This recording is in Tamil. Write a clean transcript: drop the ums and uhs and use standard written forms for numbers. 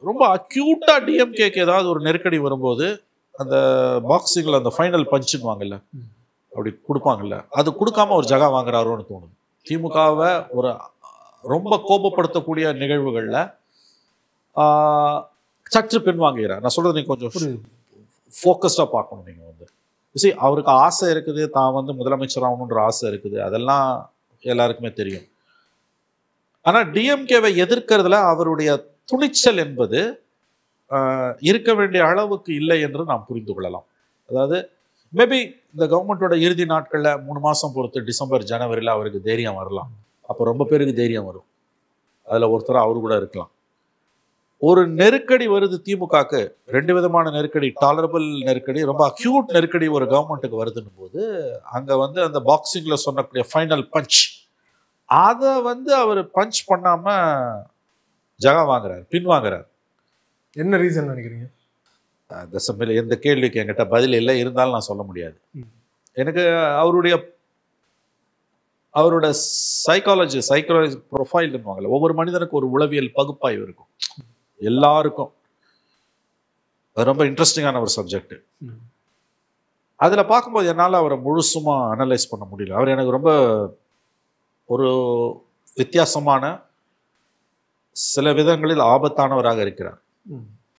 ரொம்ப அக்யூட்டாக டிஎம்கேக்கு ஏதாவது ஒரு நெருக்கடி வரும்போது அந்த பாக்ஸிங்கில் அந்த ஃபைனல் பஞ்சுன்னு வாங்கல்ல, அப்படி கொடுப்பாங்கல்ல, அது கொடுக்காம ஒரு ஜகா வாங்குறாரோன்னு தோணுது. திமுகவை ஒரு ரொம்ப கோபப்படுத்தக்கூடிய நிகழ்வுகளில் சற்று பின்வாங்குகிறார். நான் சொல்றது நீங்கள் கொஞ்சம் ஃபோக்கஸ்டாக பார்க்கணும். நீங்கள் வந்து அவருக்கு ஆசை இருக்குது, தான் வந்து முதலமைச்சர் ஆகணுன்ற ஆசை இருக்குது, அதெல்லாம் எல்லாருக்குமே தெரியும். ஆனால் டிஎம்கேவை எதிர்க்கிறதுல அவருடைய துணிச்சல் என்பது இருக்க வேண்டிய அளவுக்கு இல்லை என்று நாம் புரிந்து கொள்ளலாம். அதாவது மேபி இந்த கவர்மெண்டோட இறுதி நாட்களில் 3 மாதம் பொறுத்து டிசம்பர் ஜனவரியில் அவருக்கு தைரியம் வரலாம். அப்போ ரொம்ப பேருக்கு தைரியம் வரும். அதில் ஒருத்தர் அவரு கூட இருக்கலாம். ஒரு நெருக்கடி வருது திமுகக்கு, 2 விதமான நெருக்கடி, டாலரபிள் நெருக்கடி, ரொம்ப அக்யூட் நெருக்கடி ஒரு கவர்மெண்ட்டுக்கு வருதுன்னும் போது அங்கே வந்து அந்த பாக்ஸிங்கில் சொன்னக்கூடிய ஃபைனல் பஞ்ச், அதை வந்து அவர் பஞ்ச் பண்ணாமல் ஜகா வாங்குறாரு, பின்வாங்குறாரு. என்ன ரீசன் நினைக்கிறீங்க? எந்த கேள்விக்கு என்கிட்ட பதில் இல்லை, இருந்தாலும் நான் சொல்ல முடியாது. எனக்கு அவரோட சைக்காலஜி ப்ரொஃபைல்னுவாங்கல்ல, ஒவ்வொரு மனிதனுக்கு ஒரு உளவியல் பகுப்பாய்வு இருக்கும் எல்லாருக்கும். அது ரொம்ப இன்ட்ரெஸ்டிங்கான ஒரு சப்ஜெக்ட். அதில் பார்க்கும்போது என்னால் அவரை முழுசுமாக அனலைஸ் பண்ண முடியல. அவர் எனக்கு ரொம்ப ஒரு வித்தியாசமான, சில விதங்களில் ஆபத்தானவராக இருக்கிறார்.